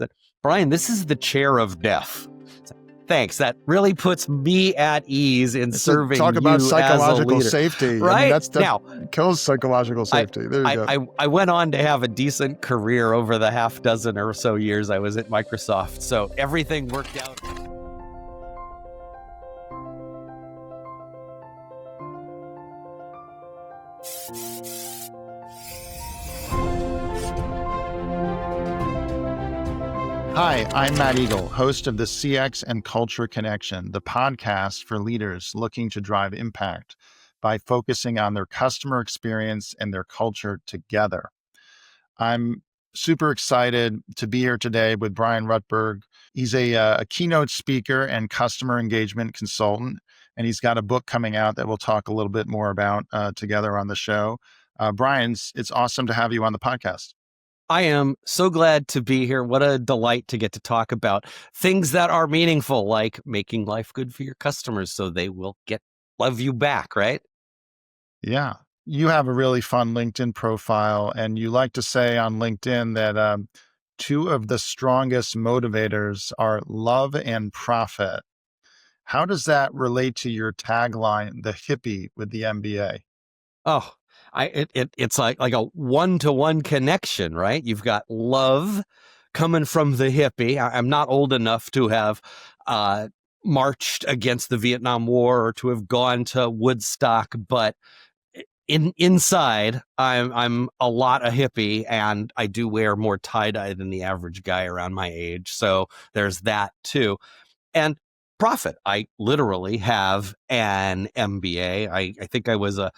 said, Bryan, this is the chair of death. Thanks. That really puts me at ease in serving talk about you psychological as a leader. safety. Right? I mean, now, kills psychological safety. There you go. I went on to have a decent career over the half dozen or so years I was at Microsoft. So everything worked out. Hi, I'm Matt Egol, host of the CX and Culture Connection, the podcast for leaders looking to drive impact by focusing on their customer experience and their culture together. I'm super excited to be here today with Bryan Rutberg. He's a keynote speaker and customer engagement consultant, and he's got a book coming out that we'll talk a little bit more about together on the show. Bryan, it's awesome to have you on the podcast. I am so glad to be here. What a delight to get to talk about things that are meaningful, like making life good for your customers so they will love you back, right? Yeah. You have a really fun LinkedIn profile, and you like to say on LinkedIn that two of the strongest motivators are love and profit. How does that relate to your tagline, the hippie with the MBA? Oh, it's like a one-to-one connection, right? You've got love coming from the hippie. I'm not old enough to have marched against the Vietnam War or to have gone to Woodstock, but inside, I'm a lot a hippie, and I do wear more tie-dye than the average guy around my age. So there's that too. And profit. I literally have an MBA. I think I was a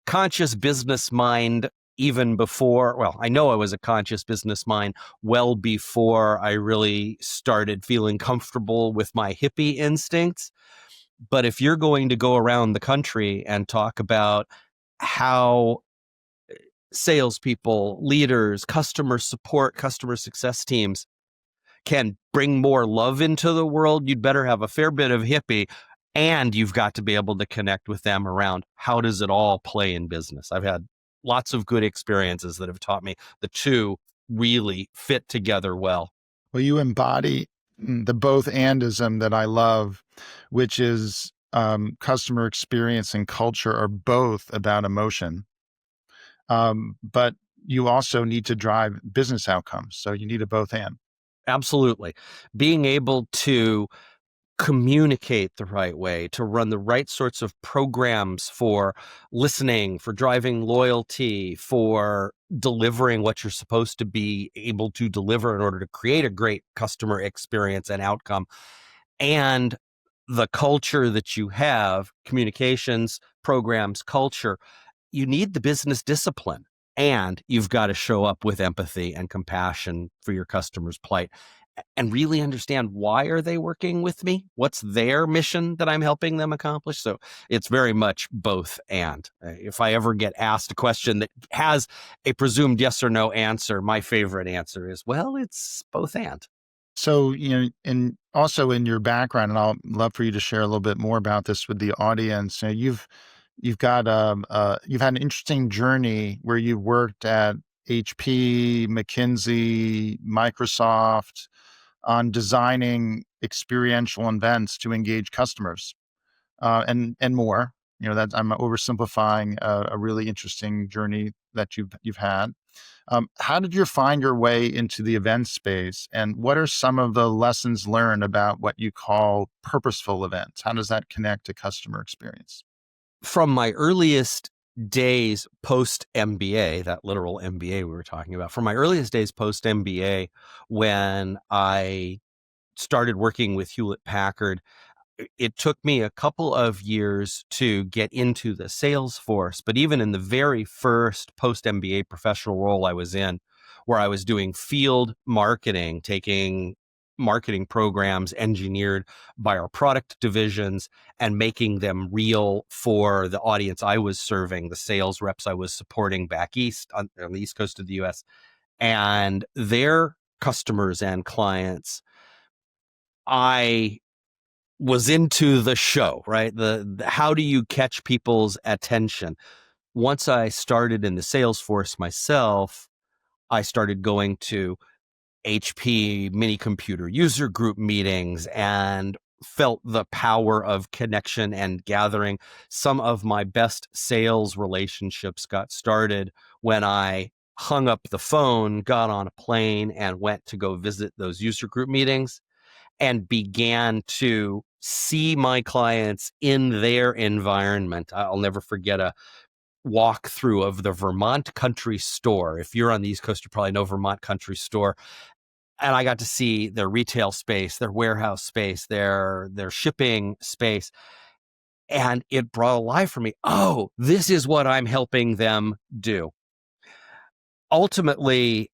conscious business mind even before, well, I know I was a conscious business mind well before I really started feeling comfortable with my hippie instincts. But if you're going to go around the country and talk about how salespeople, leaders, customer support, customer success teams can bring more love into the world, you'd better have a fair bit of hippie. And you've got to be able to connect with them around how does it all play in business. I've had lots of good experiences that have taught me the two really fit together well. Well, you embody the both andism that I love, which is customer experience and culture are both about emotion. But you also need to drive business outcomes. So you need a both and. Absolutely. Being able to communicate the right way, to run the right sorts of programs for listening, for driving loyalty, for delivering what you're supposed to be able to deliver in order to create a great customer experience and outcome. And the culture that you have, communications, programs, culture, you need the business discipline, and you've got to show up with empathy and compassion for your customer's plight and really understand why are they working with me? What's their mission that I'm helping them accomplish? So it's very much both and. If I ever get asked a question that has a presumed yes or no answer, my favorite answer is, well, it's both and. So, and also in your background, and I'll love for you to share a little bit more about this with the audience. You've got you've had an interesting journey where you worked at HP, McKinsey, Microsoft on designing experiential events to engage customers and more. That I'm oversimplifying a really interesting journey that you've had. How did you find your way into the event space, and what are some of the lessons learned about what you call purposeful events? How does that connect to customer experience? From my earliest days post MBA, that literal MBA we were talking about, from my earliest days post MBA, when I started working with Hewlett Packard, it took me a couple of years to get into the sales force. But even in the very first post MBA professional role I was in, where I was doing field marketing, taking marketing programs engineered by our product divisions and making them real for the audience I was serving, the sales reps I was supporting back east on the east coast of the US, and their customers and clients, I was into the show, right? The how do you catch people's attention? Once I started in the sales force myself, I started going to HP mini computer user group meetings and felt the power of connection and gathering. Some of my best sales relationships got started when I hung up the phone, got on a plane, and went to go visit those user group meetings and began to see my clients in their environment. I'll never forget a walkthrough of the Vermont Country Store. If you're on the East Coast, you probably know Vermont Country Store. And I got to see their retail space, their warehouse space, their shipping space. And it brought alive for me, oh, this is what I'm helping them do. Ultimately,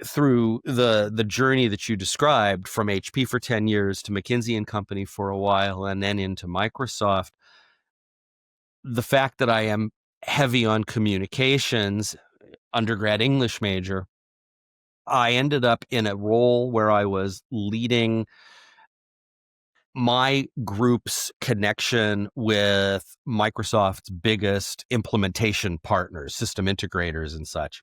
through the journey that you described, from HP for 10 years to McKinsey and Company for a while, and then into Microsoft, the fact that I am heavy on communications, undergrad English major, I ended up in a role where I was leading my group's connection with Microsoft's biggest implementation partners, system integrators and such.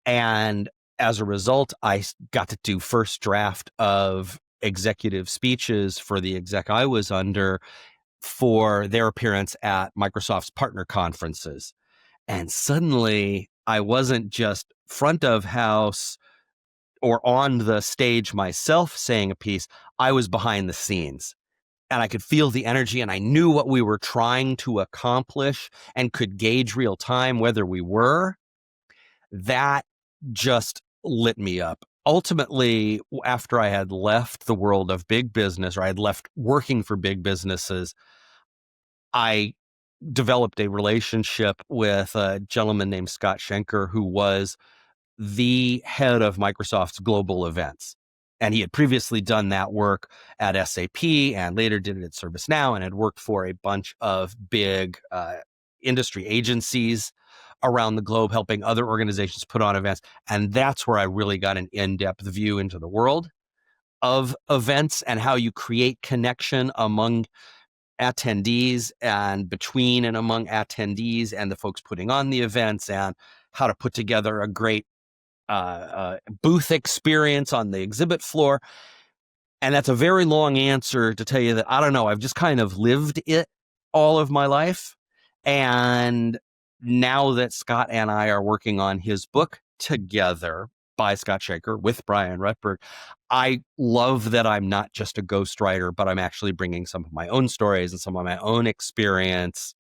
And as a result, I got to do first draft of executive speeches for the exec I was under for their appearance at Microsoft's partner conferences. And suddenly I wasn't just front of house or on the stage myself saying a piece, I was behind the scenes. And I could feel the energy, and I knew what we were trying to accomplish and could gauge real time whether we were. That just lit me up. Ultimately, after I had left the world of big business, or I had left working for big businesses, I developed a relationship with a gentleman named Scott Schenker, who was the head of Microsoft's global events. And he had previously done that work at SAP and later did it at ServiceNow and had worked for a bunch of big industry agencies around the globe, helping other organizations put on events. And that's where I really got an in-depth view into the world of events and how you create connection among attendees and between and among attendees and the folks putting on the events, and how to put together a great booth experience on the exhibit floor. And that's a very long answer to tell you that, I don't know, I've just kind of lived it all of my life. And now that Scott and I are working on his book together by Scott Shaker with Bryan Rutberg, I love that I'm not just a ghostwriter, but I'm actually bringing some of my own stories and some of my own experience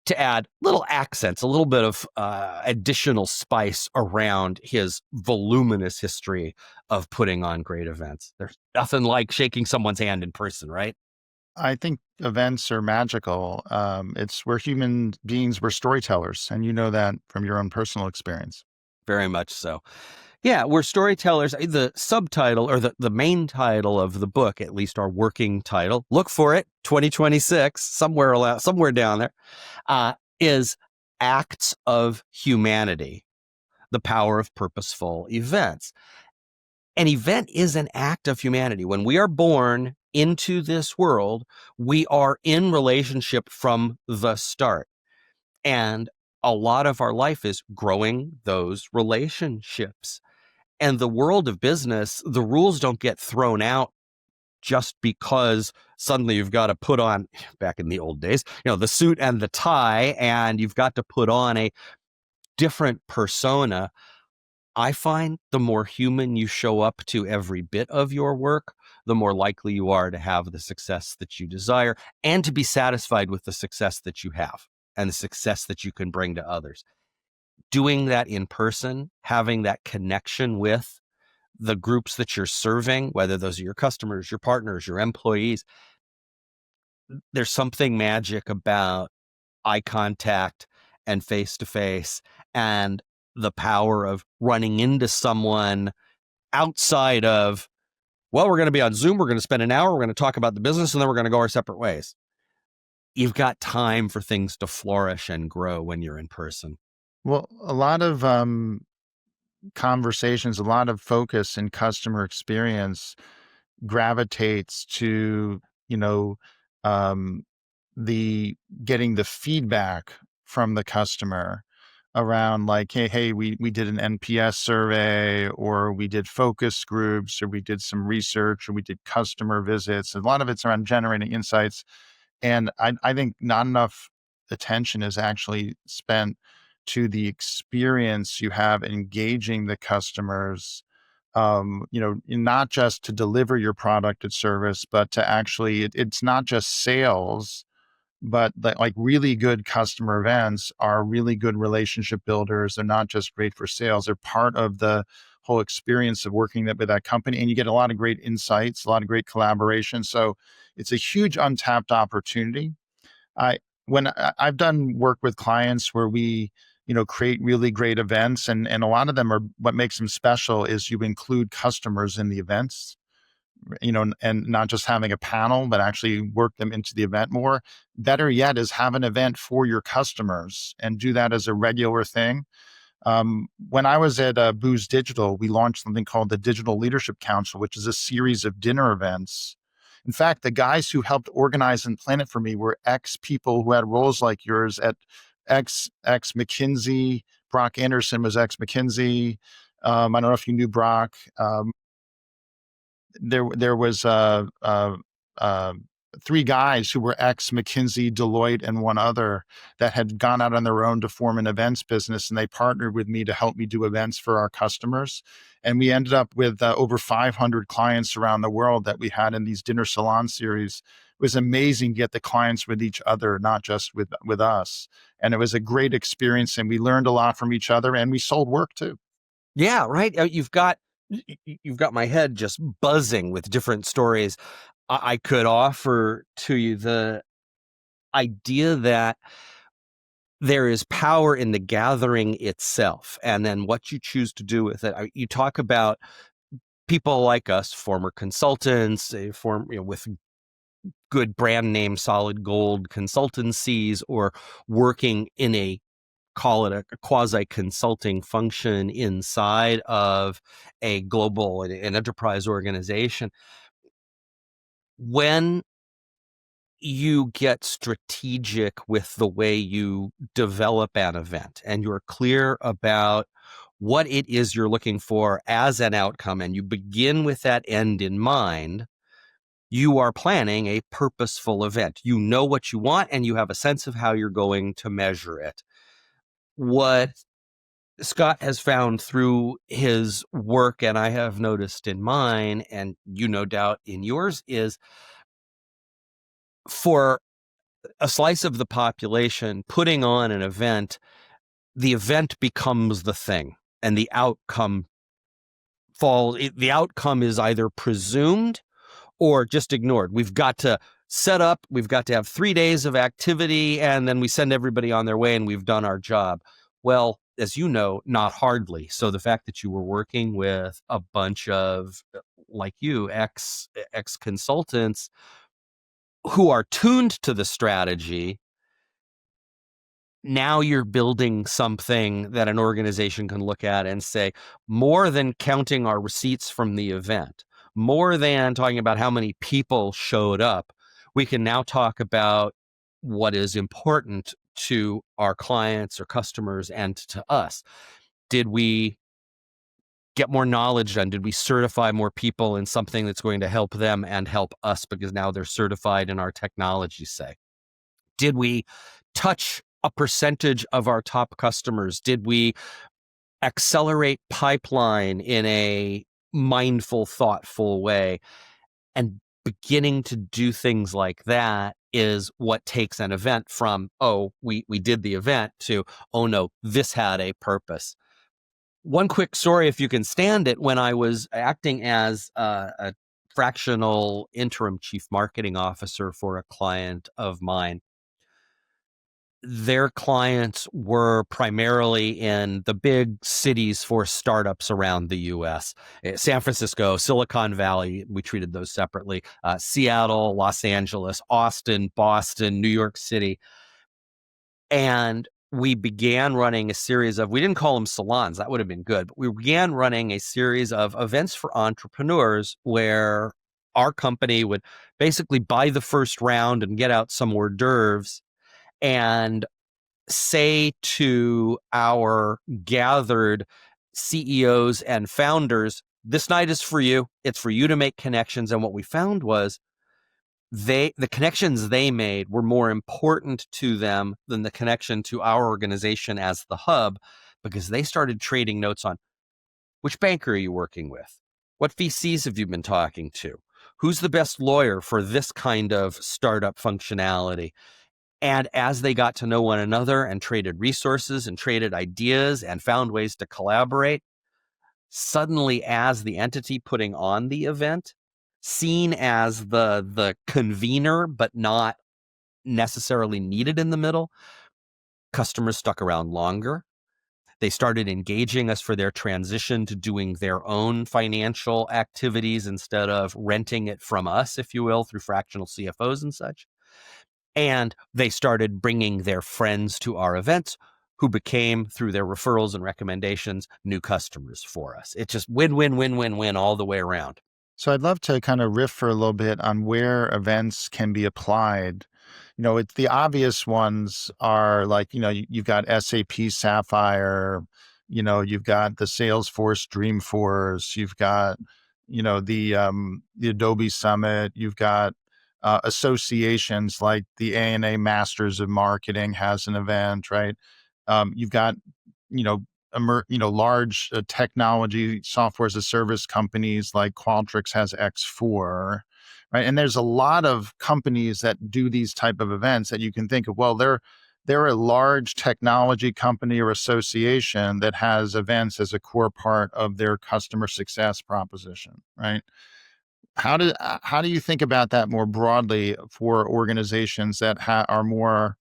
to add little accents, a little bit of additional spice around his voluminous history of putting on great events. There's nothing like shaking someone's hand in person, right? I think events are magical. We're human beings, we're storytellers, and you know that from your own personal experience. Very much so. Yeah, we're storytellers. The subtitle, or the main title of the book, at least our working title, look for it, 2026, somewhere down there, is Acts of Humanity, the Power of Purposeful Events. An event is an act of humanity. When we are born into this world, we are in relationship from the start. And a lot of our life is growing those relationships. And the world of business, the rules don't get thrown out just because suddenly you've got to put on, back in the old days, the suit and the tie, and you've got to put on a different persona. I find the more human you show up to every bit of your work, the more likely you are to have the success that you desire and to be satisfied with the success that you have and the success that you can bring to others. Doing that in person, having that connection with the groups that you're serving, whether those are your customers, your partners, your employees, there's something magic about eye contact and face to face and the power of running into someone outside of, well, we're going to be on Zoom, we're going to spend an hour, we're going to talk about the business, and then we're going to go our separate ways. You've got time for things to flourish and grow when you're in person. Well, a lot of conversations, a lot of focus in customer experience gravitates to, you know, um, the getting the feedback from the customer. around like, hey, we did an NPS survey, or we did focus groups, or we did some research, or we did customer visits. A lot of it's around generating insights. And I think not enough attention is actually spent to the experience you have engaging the customers, not just to deliver your product and service, but to actually, it's not just sales, but like really good customer events are really good relationship builders. They're not just great for sales. They're part of the whole experience of working with that company. And you get a lot of great insights, a lot of great collaboration. So it's a huge untapped opportunity. I I've done work with clients where we, create really great events, and a lot of them are, what makes them special is you include customers in the events, and not just having a panel, but actually work them into the event more. Better yet is have an event for your customers and do that as a regular thing. When I was at Booz Digital, we launched something called the Digital Leadership Council, which is a series of dinner events. In fact, the guys who helped organize and plan it for me were ex people who had roles like yours at ex McKinsey. Brock Anderson was ex McKinsey. I don't know if you knew Brock. There was uh, three guys who were ex McKinsey, Deloitte, and one other that had gone out on their own to form an events business, and they partnered with me to help me do events for our customers. And we ended up with over 500 clients around the world that we had in these dinner salon series. It was amazing to get the clients with each other, not just with us. And it was a great experience, and we learned a lot from each other, and we sold work too. Yeah, right. You've got my head just buzzing with different stories. I could offer to you the idea that there is power in the gathering itself, and then what you choose to do with it. You talk about people like us, former consultants, with good brand name, solid gold consultancies, or working in call it a quasi consulting function inside of a global an enterprise organization. When you get strategic with the way you develop an event and you're clear about what it is you're looking for as an outcome, and you begin with that end in mind, you are planning a purposeful event. You know what you want, and you have a sense of how you're going to measure it. What Scott has found through his work, and I have noticed in mine, and you no doubt in yours, is for a slice of the population putting on an event, the event becomes the thing, and the outcome is either presumed or just ignored. We've got to set up, we've got to have 3 days of activity, and then we send everybody on their way and we've done our job. Well, as you know, not hardly. So the fact that you were working with a bunch of, like you, ex consultants who are tuned to the strategy, now you're building something that an organization can look at and say, more than counting our receipts from the event, more than talking about how many people showed up, we can now talk about what is important to our clients or customers and to us. Did we get more knowledge done? Did we certify more people in something that's going to help them and help us because now they're certified in our technology, say? Did we touch a percentage of our top customers? Did we accelerate pipeline in a mindful, thoughtful way? And beginning to do things like that is what takes an event from, oh, we did the event, to, oh no, this had a purpose. One quick story, if you can stand it. When I was acting as a fractional interim chief marketing officer for a client of mine, their clients were primarily in the big cities for startups around the US. San Francisco, Silicon Valley, we treated those separately. Seattle, Los Angeles, Austin, Boston, New York City. And we began running a series of, we didn't call them salons, that would have been good, but we began running a series of events for entrepreneurs where our company would basically buy the first round and get out some hors d'oeuvres and say to our gathered CEOs and founders, this night is for you. It's for you to make connections. And what we found was the connections they made were more important to them than the connection to our organization as the hub, because they started trading notes on which banker are you working with? What VCs have you been talking to? Who's the best lawyer for this kind of startup functionality? And as they got to know one another and traded resources and traded ideas and found ways to collaborate, suddenly as the entity putting on the event, seen as the convener, but not necessarily needed in the middle, customers stuck around longer. They started engaging us for their transition to doing their own financial activities instead of renting it from us, if you will, through fractional CFOs and such. And they started bringing their friends to our events, who became, through their referrals and recommendations, new customers for us. It's just win, win, win, win, win all the way around. So I'd love to kind of riff for a little bit on where events can be applied. It's the obvious ones are like, you've got SAP Sapphire, you've got the Salesforce Dreamforce, you've got, the Adobe Summit, you've got associations like the ANA Masters of Marketing has an event, right? You've got, you know, large technology software as a service companies like Qualtrics has X4, right? And there's a lot of companies that do these type of events that you can think of. Well, they're a large technology company or association that has events as a core part of their customer success proposition, right? How do you think about that more broadly for organizations that are more,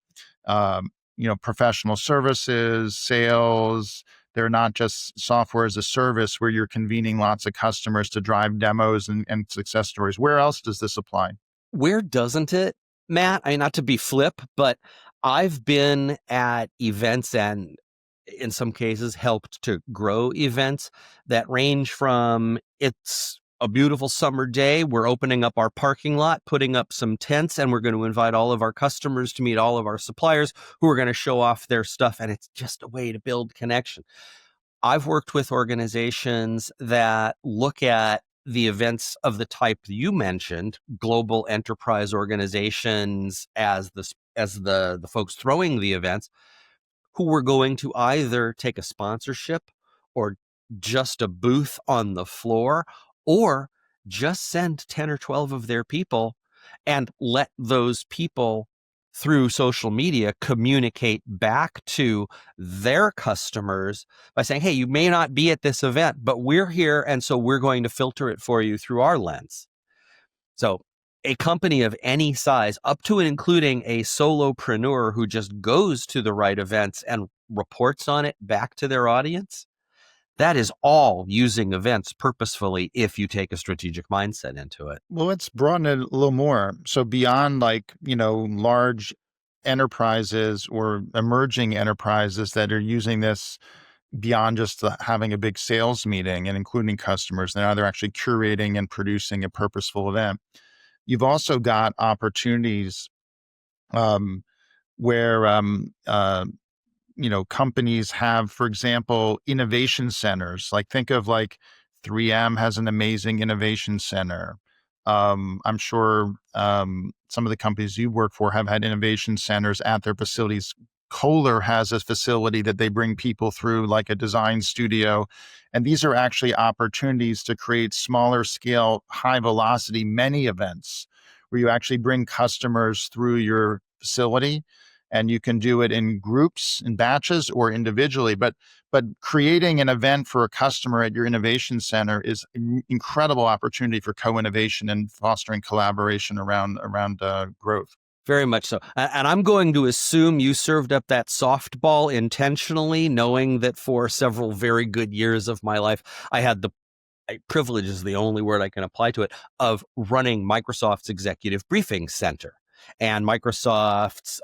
professional services, sales? They're not just software as a service where you're convening lots of customers to drive demos and success stories. Where else does this apply? Where doesn't it, Matt? I mean, not to be flip, but I've been at events and in some cases helped to grow events that range from it's a beautiful summer day, we're opening up our parking lot, putting up some tents, and we're going to invite all of our customers to meet all of our suppliers who are going to show off their stuff. And it's just a way to build connection. I've worked with organizations that look at the events of the type you mentioned, global enterprise organizations as the folks throwing the events, who were going to either take a sponsorship or just a booth on the floor, or just send 10 or 12 of their people and let those people through social media communicate back to their customers by saying, hey, you may not be at this event, but we're here. And so we're going to filter it for you through our lens. So a company of any size, up to and including a solopreneur who just goes to the right events and reports on it back to their audience, that is all using events purposefully if you take a strategic mindset into it. Well, let's broaden it a little more. So beyond large enterprises or emerging enterprises that are using this beyond just having a big sales meeting and including customers, now they're actually curating and producing a purposeful event. You've also got opportunities where companies have, for example, innovation centers. Like think of like 3M has an amazing innovation center. I'm sure some of the companies you work for have had innovation centers at their facilities. Kohler has a facility that they bring people through, like a design studio. And these are actually opportunities to create smaller scale, high velocity, many events where you actually bring customers through your facility, and you can do it in groups, in batches, or individually. But creating an event for a customer at your innovation center is an incredible opportunity for co-innovation and fostering collaboration around growth. Very much so. And I'm going to assume you served up that softball intentionally, knowing that for several very good years of my life, I had the privilege, is the only word I can apply to it, of running Microsoft's Executive Briefing Center and Microsoft's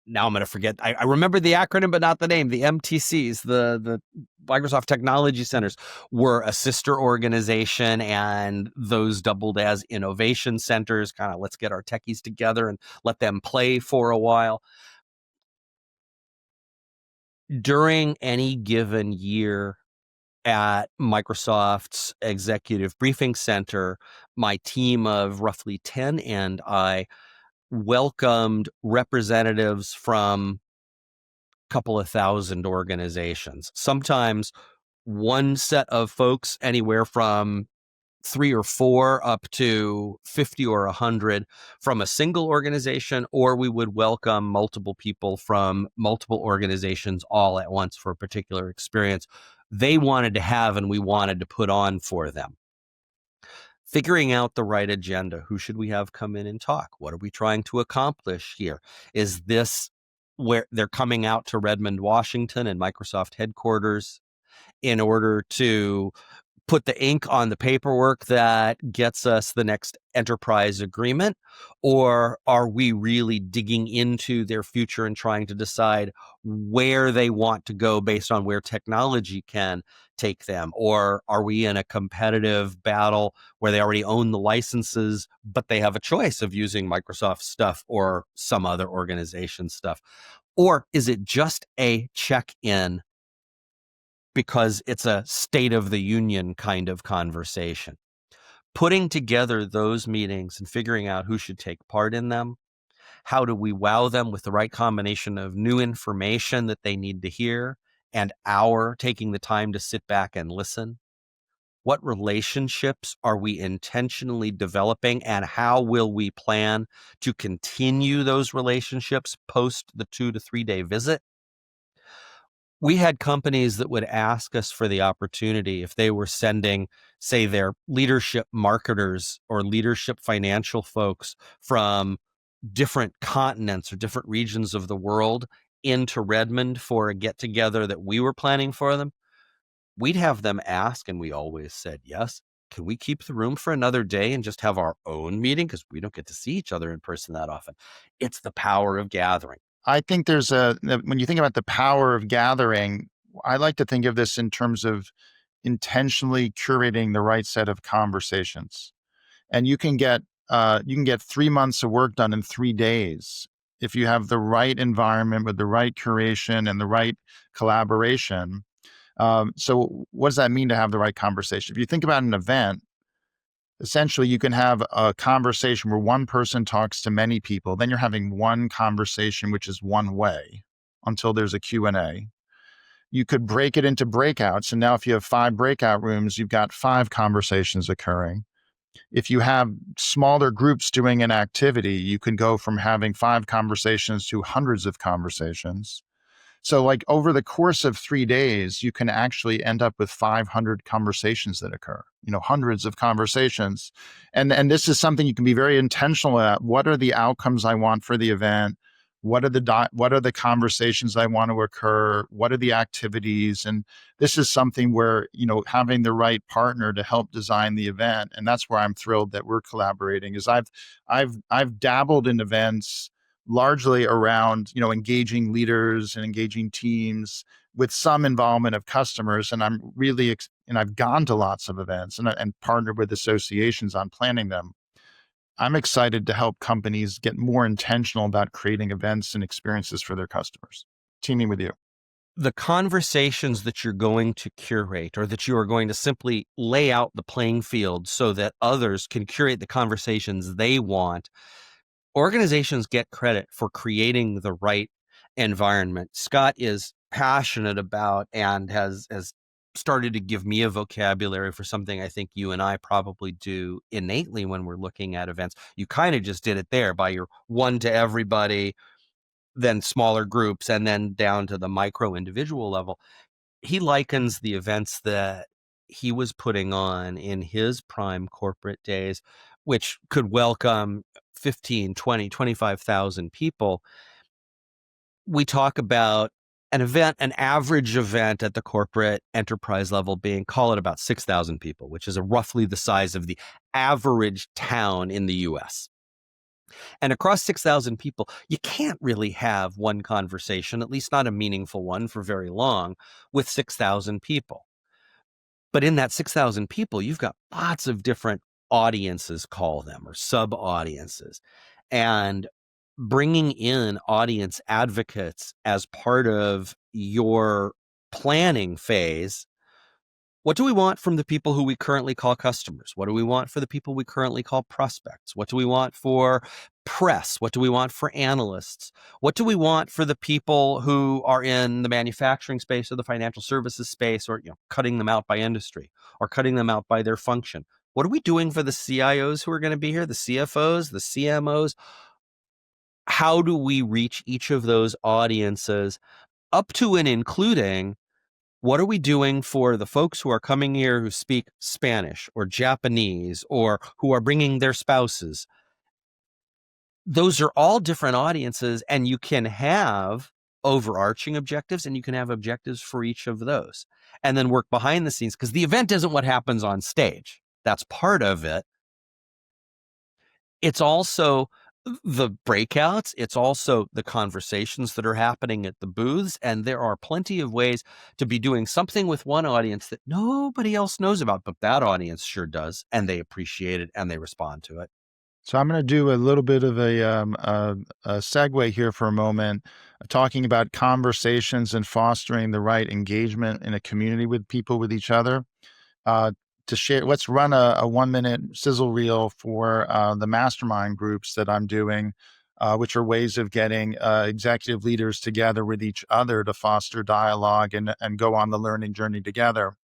now I'm going to forget. I remember the acronym, but not the name. The MTCs, the Microsoft Technology Centers, were a sister organization, and those doubled as innovation centers. Kind of, let's get our techies together and let them play for a while. During any given year at Microsoft's Executive Briefing Center, my team of roughly 10 and I welcomed representatives from couple of thousand organizations. Sometimes one set of folks, anywhere from 3 or 4 up to 50 or 100 from a single organization, or we would welcome multiple people from multiple organizations all at once for a particular experience they wanted to have and we wanted to put on for them. Figuring out the right agenda. Who should we have come in and talk? What are we trying to accomplish here? Is this where they're coming out to Redmond, Washington and Microsoft headquarters in order to put the ink on the paperwork that gets us the next enterprise agreement? Or are we really digging into their future and trying to decide where they want to go based on where technology can take them? Or are we in a competitive battle where they already own the licenses, but they have a choice of using Microsoft stuff or some other organization stuff? Or is it just a check-in because it's a state of the union kind of conversation? Putting together those meetings and figuring out who should take part in them. How do we wow them with the right combination of new information that they need to hear and our taking the time to sit back and listen? What relationships are we intentionally developing, and how will we plan to continue those relationships post the 2 to 3 day visit? We had companies that would ask us for the opportunity if they were sending, say, their leadership marketers or leadership financial folks from different continents or different regions of the world into Redmond for a get together that we were planning for them. We'd have them ask, and we always said yes. Can we keep the room for another day and just have our own meeting? Because we don't get to see each other in person that often. It's the power of gathering. I think when you think about the power of gathering, I like to think of this in terms of intentionally curating the right set of conversations. And you can get 3 months of work done in 3 days if you have the right environment with the right curation and the right collaboration. So what does that mean to have the right conversation? If you think about an event, essentially you can have a conversation where one person talks to many people, then you're having one conversation which is one way until there's a Q&A. You could break it into breakouts, and now if you have 5 breakout rooms, you've got 5 conversations occurring. If you have smaller groups doing an activity, you can go from having 5 conversations to hundreds of conversations. So like over the course of 3 days, you can actually end up with 500 conversations that occur, hundreds of conversations. And this is something you can be very intentional at. What are the outcomes I want for the event? What are the conversations I want to occur? What are the activities? And this is something where, having the right partner to help design the event. And that's where I'm thrilled that we're collaborating. Is I've dabbled in events largely around, engaging leaders and engaging teams with some involvement of customers. And I'm really, and I've gone to lots of events and partnered with associations on planning them. I'm excited to help companies get more intentional about creating events and experiences for their customers. Teaming with you. The conversations that you're going to curate, or that you are going to simply lay out the playing field so that others can curate the conversations they want. Organizations get credit for creating the right environment. Scott is passionate about and has started to give me a vocabulary for something I think you and I probably do innately when we're looking at events. You kind of just did it there by your one to everybody, then smaller groups, and then down to the micro individual level. He likens the events that he was putting on in his prime corporate days, which could welcome 15, 20, 25,000 people. We talk about an average event at the corporate enterprise level being, call it about 6,000 people, which is roughly the size of the average town in the US. And across 6,000 people, you can't really have one conversation, at least not a meaningful one for very long, with 6,000 people. But in that 6,000 people, you've got lots of different audiences, call them, or sub audiences. And bringing in audience advocates as part of your planning phase. What do we want from the people who we currently call customers? What do we want for the people we currently call prospects? What do we want for press? What do we want for analysts? What do we want for the people who are in the manufacturing space or the financial services space, or cutting them out by industry or cutting them out by their function? What are we doing for the CIOs who are going to be here, the CFOs, the CMOs? How do we reach each of those audiences up to and including what are we doing for the folks who are coming here who speak Spanish or Japanese or who are bringing their spouses? Those are all different audiences, and you can have overarching objectives and you can have objectives for each of those and then work behind the scenes, because the event isn't what happens on stage. That's part of it. It's also the breakouts. It's also the conversations that are happening at the booths. And there are plenty of ways to be doing something with one audience that nobody else knows about, but that audience sure does. And they appreciate it and they respond to it. So I'm going to do a little bit of a segue here for a moment, talking about conversations and fostering the right engagement in a community with people, with each other. To share, let's run a 1-minute sizzle reel for the mastermind groups that I'm doing, which are ways of getting executive leaders together with each other to foster dialogue and go on the learning journey together.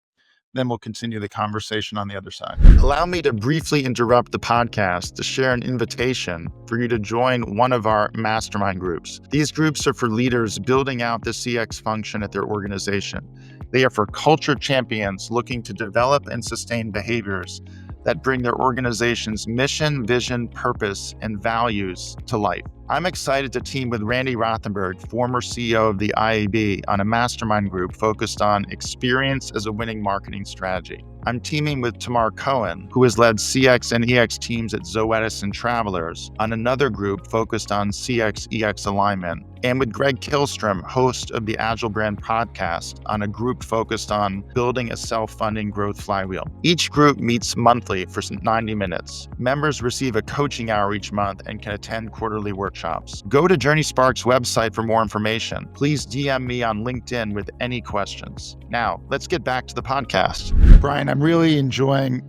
Then we'll continue the conversation on the other side. Allow me to briefly interrupt the podcast to share an invitation for you to join one of our mastermind groups. These groups are for leaders building out the CX function at their organization. They are for culture champions looking to develop and sustain behaviors that bring their organization's mission, vision, purpose, and values to life. I'm excited to team with Randy Rothenberg, former CEO of the IAB, on a mastermind group focused on experience as a winning marketing strategy. I'm teaming with Tamar Cohen, who has led CX and EX teams at Zoetis and Travelers, on another group focused on CX EX alignment, and with Greg Kihlstrom, host of the Agile Brand podcast, on a group focused on building a self-funding growth flywheel. Each group meets monthly for 90 minutes. Members receive a coaching hour each month and can attend quarterly workshops. Go to JourneySpark's website for more information. Please DM me on LinkedIn with any questions. Now, let's get back to the podcast. Bryan, I'm really enjoying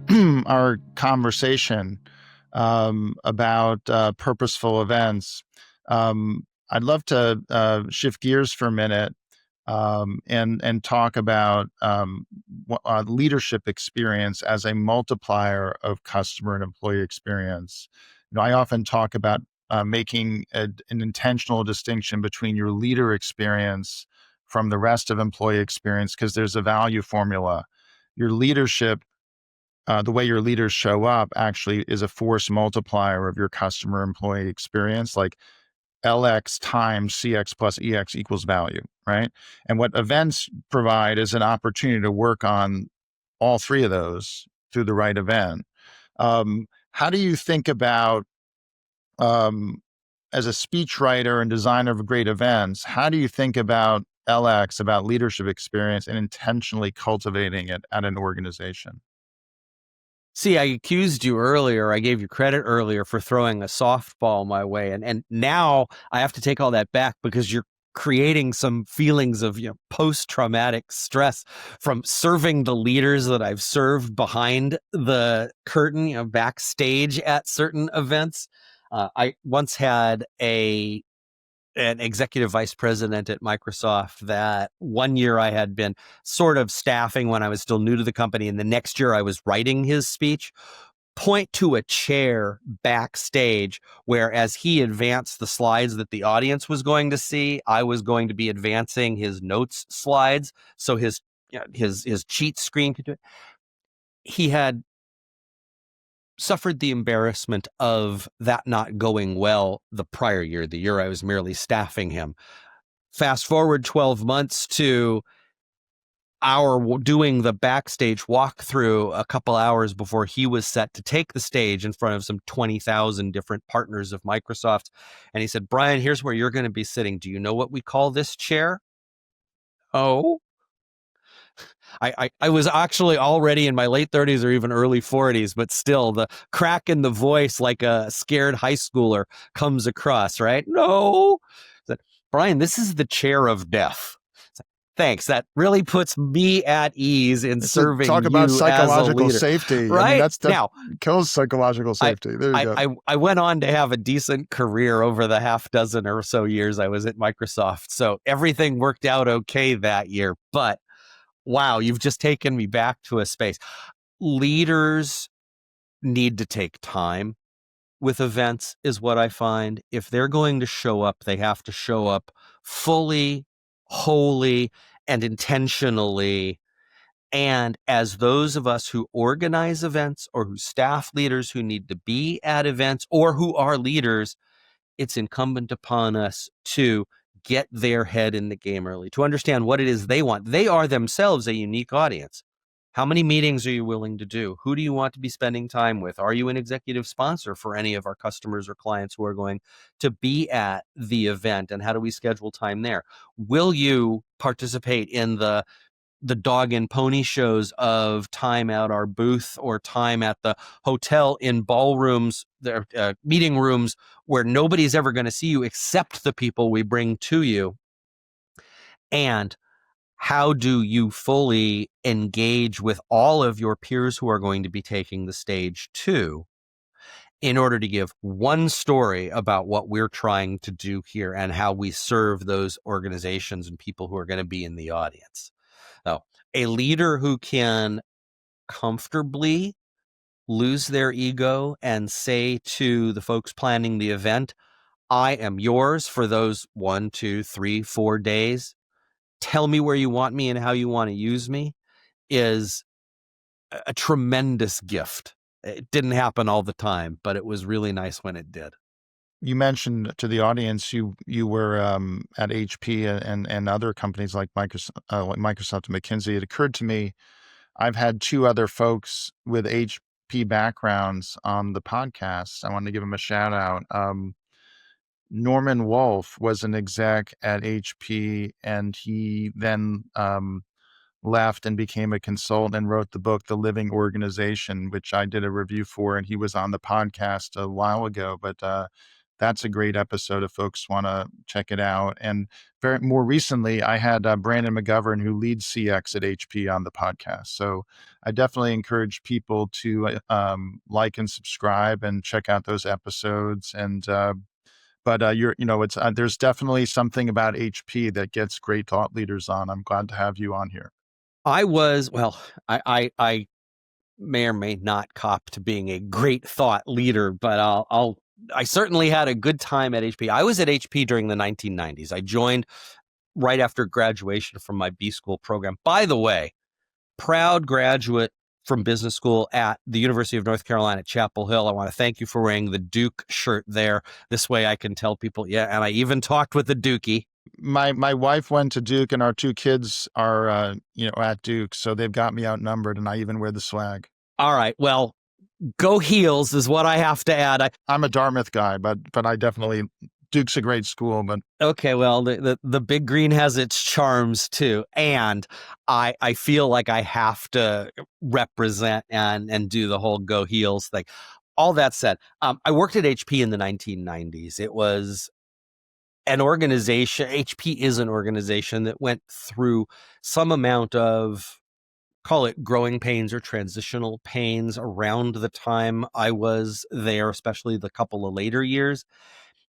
our conversation about purposeful events. I'd love to shift gears for a minute and talk about leadership experience as a multiplier of customer and employee experience. I often talk about making an intentional distinction between your leader experience from the rest of employee experience, because there's a value formula. Your leadership, the way your leaders show up, actually is a force multiplier of your customer employee experience. Like LX times CX plus EX equals value, right? And what events provide is an opportunity to work on all three of those through the right event. How do you think about, as a speechwriter and designer of great events, how do you think about LX, about leadership experience, and intentionally cultivating it at an organization? See, I accused you earlier. I gave you credit earlier for throwing a softball my way. And now I have to take all that back, because you're creating some feelings of post-traumatic stress from serving the leaders that I've served behind the curtain, backstage at certain events. I once had an executive vice president at Microsoft that one year I had been sort of staffing when I was still new to the company, and the next year I was writing his speech, point to a chair backstage where, as he advanced the slides that the audience was going to see, I was going to be advancing his notes slides so his cheat screen could do it. He had suffered the embarrassment of that not going well the prior year, the year I was merely staffing him. Fast forward 12 months to hour doing the backstage walkthrough a couple hours before he was set to take the stage in front of some 20,000 different partners of Microsoft. And he said, Bryan, here's where you're going to be sitting. Do you know what we call this chair? Oh, I was actually already in my late 30s or even early 40s, but still the crack in the voice like a scared high schooler comes across, right? No. Bryan, this is the chair of death. Thanks. That really puts me at ease in serving talk about you as a psychological leader. safety. Right? I mean, that now, kills psychological safety. There you go. I went on to have a decent career over the half dozen or so years I was at Microsoft. So everything worked out okay that year. But wow, you've just taken me back to a space. Leaders need to take time with events, is what I find. If they're going to show up, they have to show up fully, wholly, and intentionally. And as those of us who organize events or who staff leaders who need to be at events or who are leaders, it's incumbent upon us to get their head in the game early, to understand what it is they want. They are themselves a unique audience. How many meetings are you willing to do? Who do you want to be spending time with? Are you an executive sponsor for any of our customers or clients who are going to be at the event? And how do we schedule time there? Will you participate in the dog and pony shows of time at our booth or time at the hotel in ballrooms, meeting rooms where nobody's ever going to see you except the people we bring to you? And how do you fully engage with all of your peers who are going to be taking the stage too, in order to give one story about what we're trying to do here and how we serve those organizations and people who are going to be in the audience? So a leader who can comfortably lose their ego and say to the folks planning the event, I am yours for those 1, 2, 3, 4 days. Tell me where you want me and how you want to use me, is a tremendous gift. It didn't happen all the time, but it was really nice when it did. You mentioned to the audience you were at HP and other companies like Microsoft and McKinsey. It occurred to me, I've had 2 other folks with HP backgrounds on the podcast. I wanted to give them a shout out. Norman Wolf was an exec at HP, and he then left and became a consultant and wrote the book, The Living Organization, which I did a review for, and he was on the podcast a while ago. But that's a great episode if folks want to check it out. And more recently, I had Brandon McGovern, who leads CX at HP, on the podcast. So I definitely encourage people to like and subscribe and check out those episodes. And it's there's definitely something about HP that gets great thought leaders on. I'm glad to have you on here. I may or may not cop to being a great thought leader, but I certainly had a good time at HP. I was at HP during the 1990s. I joined right after graduation from my B school program. By the way, proud graduate from business school at the University of North Carolina at Chapel Hill. I want to thank you for wearing the Duke shirt there. This way I can tell people, yeah, and I even talked with the Dookie. My wife went to Duke, and our 2 kids are at Duke, so they've got me outnumbered, and I even wear the swag. All right, well, go Heels is what I have to add. I'm a Dartmouth guy, but I definitely, Duke's a great school. But okay, well, the Big Green has its charms too, and I feel like I have to represent and do the whole Go Heels thing. All that said, I worked at HP in the 1990s. It was an organization. HP is an organization that went through some amount of, call it growing pains or transitional pains, around the time I was there, especially the couple of later years,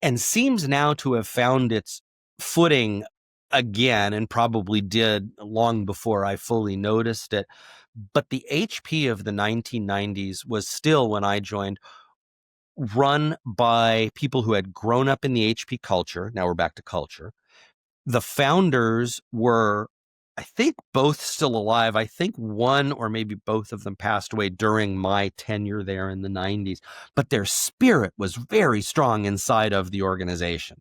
and seems now to have found its footing again, and probably did long before I fully noticed it. But the HP of the 1990s was still, when I joined, run by people who had grown up in the HP culture. Now we're back to culture. The founders were, I think, both still alive. I think one or maybe both of them passed away during my tenure there in the 90s, but their spirit was very strong inside of the organization.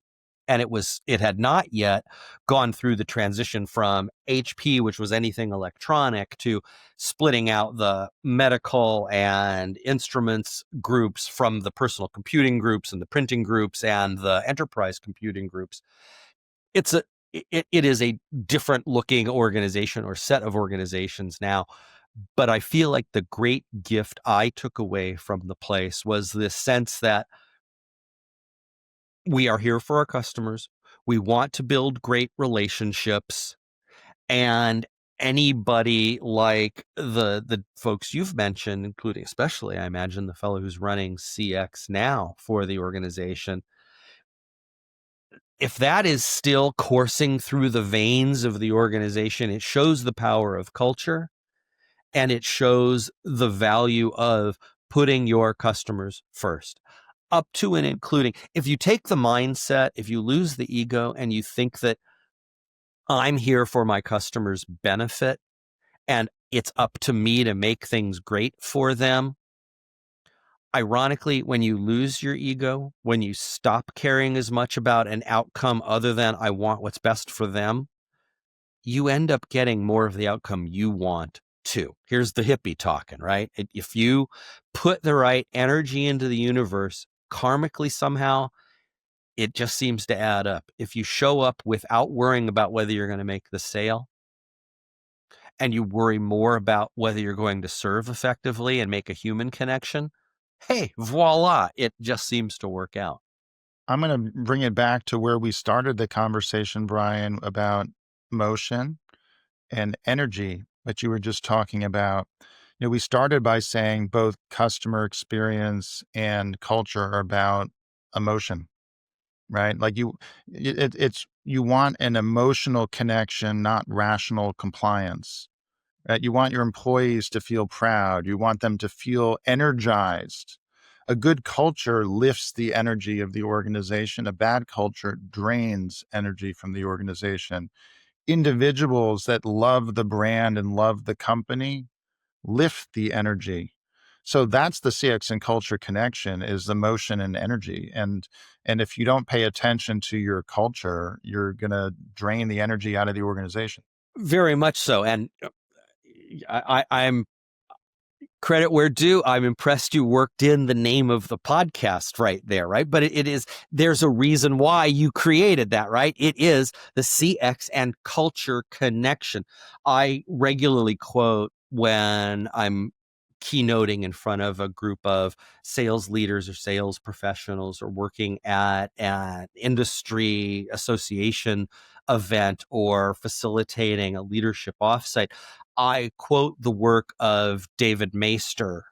and it had not yet gone through the transition from HP, which was anything electronic, to splitting out the medical and instruments groups from the personal computing groups and the printing groups and the enterprise computing groups. It is a different looking organization or set of organizations now. But I feel like the great gift I took away from the place was this sense that we are here for our customers. We want to build great relationships, and anybody like the folks you've mentioned, including especially, I imagine, the fellow who's running CX now for the organization, if that is still coursing through the veins of the organization, it shows the power of culture, and it shows the value of putting your customers first, up to and including. If you take the mindset, if you lose the ego and you think that I'm here for my customers' benefit and it's up to me to make things great for them, ironically, when you lose your ego, when you stop caring as much about an outcome other than I want what's best for them, you end up getting more of the outcome you want too. Here's the hippie talking, right? If you put the right energy into the universe, karmically somehow, it just seems to add up. If you show up without worrying about whether you're going to make the sale, and you worry more about whether you're going to serve effectively and make a human connection, hey, voila, it just seems to work out. I'm going to bring it back to where we started the conversation, Bryan, about motion and energy that you were just talking about. We started by saying both customer experience and culture are about emotion, right? Like it's you want an emotional connection, not rational compliance. Right? You want your employees to feel proud. You want them to feel energized. A good culture lifts the energy of the organization. A bad culture drains energy from the organization. Individuals that love the brand and love the company lift the energy. So that's the CX and culture connection, is the motion and energy. And if you don't pay attention to your culture, you're going to drain the energy out of the organization. Very much so. And I'm credit where due. I'm impressed you worked in the name of the podcast right there, right? But it is, there's a reason why you created that, right? It is the CX and culture connection. I regularly quote when I'm keynoting in front of a group of sales leaders or sales professionals or working at an industry association event or facilitating a leadership offsite. I quote the work of David Maister,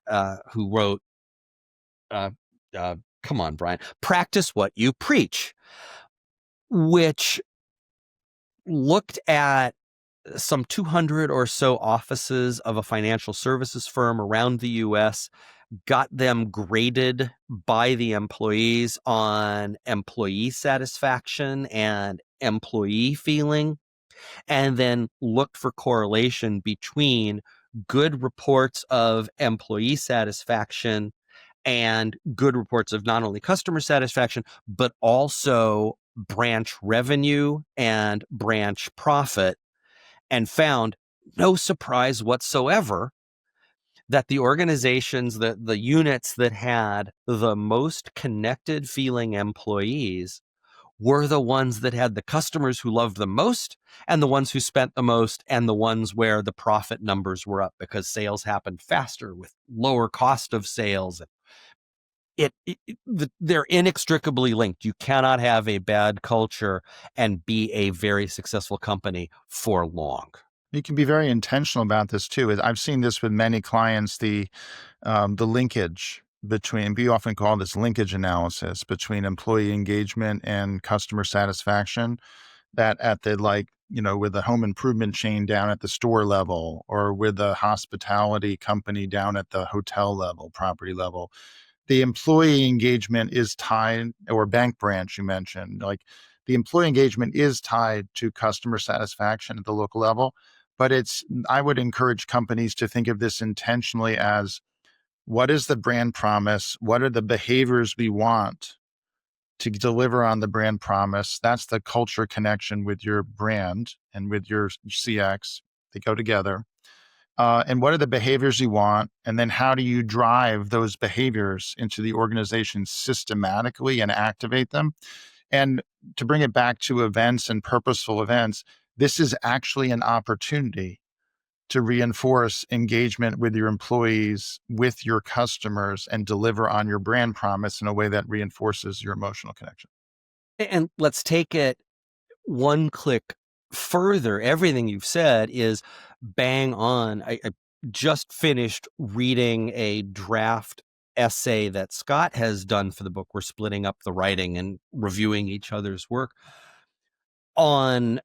who wrote, uh, come on, Bryan, Practice What You Preach, which looked at some 200 or so offices of a financial services firm around the US, got them graded by the employees on employee satisfaction and employee feeling, and then looked for correlation between good reports of employee satisfaction and good reports of not only customer satisfaction, but also branch revenue and branch profit, and found, no surprise whatsoever, that the organizations, the units that had the most connected feeling employees were the ones that had the customers who loved them most, and the ones who spent the most, and the ones where the profit numbers were up because sales happened faster with lower cost of sales. They're inextricably linked. You cannot have a bad culture and be a very successful company for long. You can be very intentional about this too. I've seen this with many clients, the linkage between, we often call this linkage analysis between employee engagement and customer satisfaction, that at the, like, with a home improvement chain down at the store level, or with a hospitality company down at the hotel level, property level, the employee engagement is tied, or bank branch you mentioned, like the employee engagement is tied to customer satisfaction at the local level. But I would encourage companies to think of this intentionally as, what is the brand promise? What are the behaviors we want to deliver on the brand promise. That's the culture connection with your brand and with your CX. They go together. And what are the behaviors you want? And then how do you drive those behaviors into the organization systematically and activate them? And to bring it back to events and purposeful events, this is actually an opportunity to reinforce engagement with your employees, with your customers, and deliver on your brand promise in a way that reinforces your emotional connection. And let's take it one click further. Everything you've said is bang on. I just finished reading a draft essay that Scott has done for the book. We're splitting up the writing and reviewing each other's work on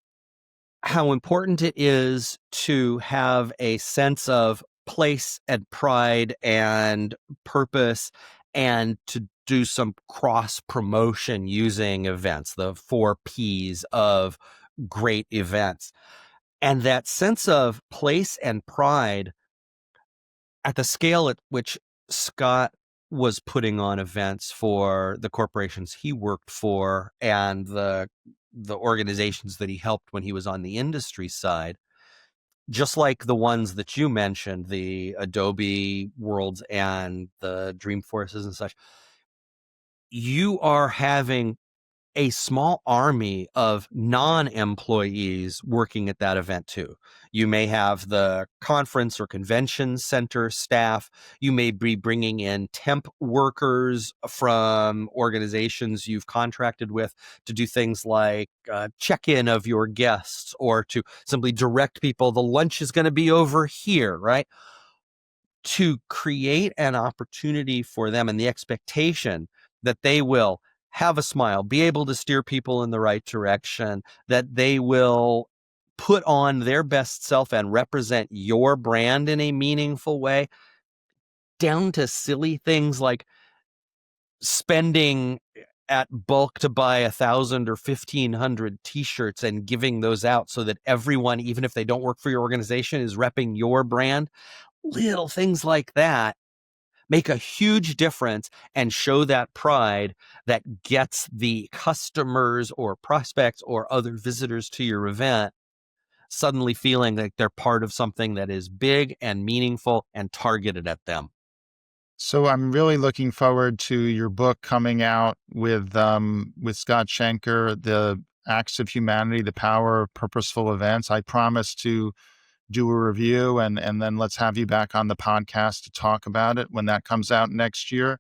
how important it is to have a sense of place and pride and purpose, and to do some cross promotion using events, the 4 Ps of great events. And that sense of place and pride at the scale at which Scott was putting on events for the corporations he worked for and the organizations that he helped when he was on the industry side, just like the ones that you mentioned, the Adobe Worlds and the Dreamforces and such, you are having a small army of non-employees working at that event too. You may have the conference or convention center staff. You may be bringing in temp workers from organizations you've contracted with to do things like check-in of your guests, or to simply direct people, the lunch is going to be over here, right? To create an opportunity for them and the expectation that they will have a smile, be able to steer people in the right direction, that they will put on their best self and represent your brand in a meaningful way, down to silly things like spending at bulk to buy 1,000 or 1,500 t-shirts and giving those out so that everyone, even if they don't work for your organization, is repping your brand. Little things like that make a huge difference and show that pride that gets the customers or prospects or other visitors to your event suddenly feeling like they're part of something that is big and meaningful and targeted at them. So I'm really looking forward to your book coming out with Scott Schenker, The Acts of Humanity, The Power of Purposeful Events. I promise to do a review and then let's have you back on the podcast to talk about it when that comes out next year.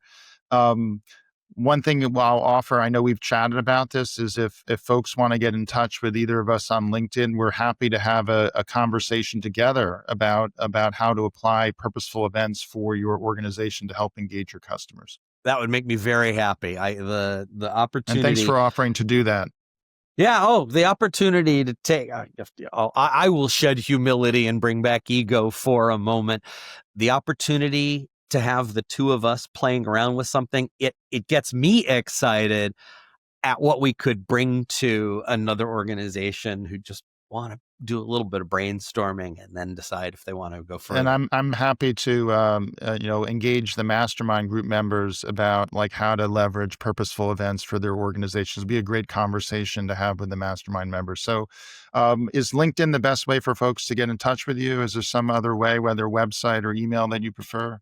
Um, One thing that I'll offer, I know we've chatted about this, is if folks want to get in touch with either of us on LinkedIn, we're happy to have a conversation together about how to apply purposeful events for your organization to help engage your customers. That would make me very happy. The And thanks opportunity. for offering to do that. Yeah. Oh, the opportunity to take, I will shed humility and bring back ego for a moment. The opportunity to have the two of us playing around with something, it gets me excited at what we could bring to another organization who just want to do a little bit of brainstorming and then decide if they want to go And further. I'm happy to engage the mastermind group members about like how to leverage purposeful events for their organizations. It'd be a great conversation to have with the mastermind members. So, is LinkedIn the best way for folks to get in touch with you? Is there some other way, whether website or email, that you prefer?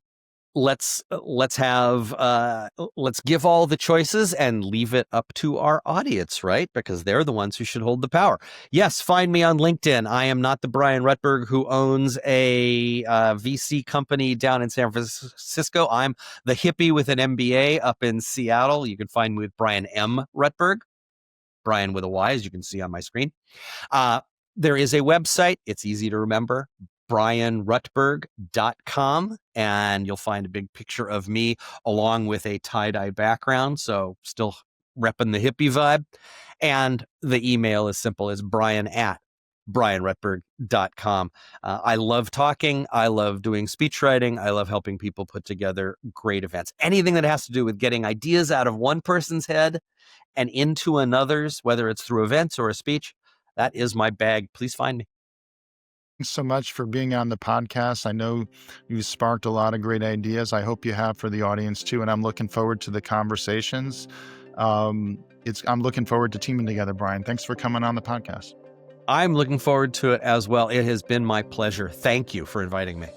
Let's give all the choices and leave it up to our audience, right? Because they're the ones who should hold the power. Yes, find me on LinkedIn. I am not the Bryan Rutberg who owns a VC company down in San Francisco. I'm the hippie with an MBA up in Seattle. You can find me with Bryan M. Rutberg, Bryan with a Y, as you can see on my screen. Uh, there is a website. It's easy to remember, bryanrutberg.com, and you'll find a big picture of me along with a tie-dye background, so still repping the hippie vibe. And the email is simple as bryan@bryanrutberg.com. I love talking. I love doing speechwriting. I love helping people put together great events. Anything that has to do with getting ideas out of one person's head and into another's, whether it's through events or a speech, that is my bag. Please find me. Thanks so much for being on the podcast. I know you sparked a lot of great ideas. I hope you have for the audience too. And I'm looking forward to the conversations. I'm looking forward to teaming together, Bryan. Thanks for coming on the podcast. I'm looking forward to it as well. It has been my pleasure. Thank you for inviting me.